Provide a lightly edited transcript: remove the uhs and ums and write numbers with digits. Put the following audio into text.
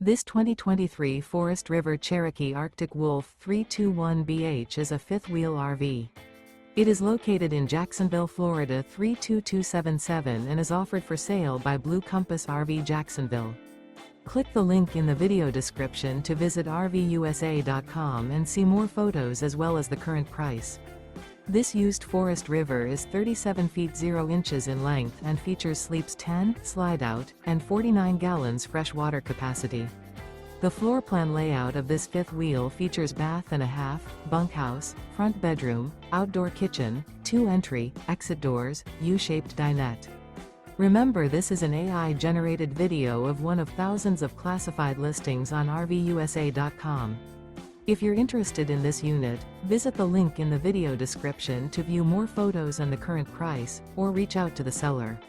This 2023 Forest River Cherokee Arctic Wolf 321BH is a fifth-wheel RV. It is located in Jacksonville, Florida 32277 and is offered for sale by Blue Compass RV Jacksonville. Click the link in the video description to visit RVUSA.com and see more photos as well as the current price. This used Forest River is 37 feet 0 inches in length and features sleeps 10, slide-out, and 49 gallons fresh water capacity. The floor plan layout of this fifth wheel features bath and a half, bunkhouse, front bedroom, outdoor kitchen, 2 entry, exit doors, U-shaped dinette. Remember, this is an AI-generated video of one of thousands of classified listings on RVUSA.com. If you're interested in this unit, visit the link in the video description to view more photos and the current price, or reach out to the seller.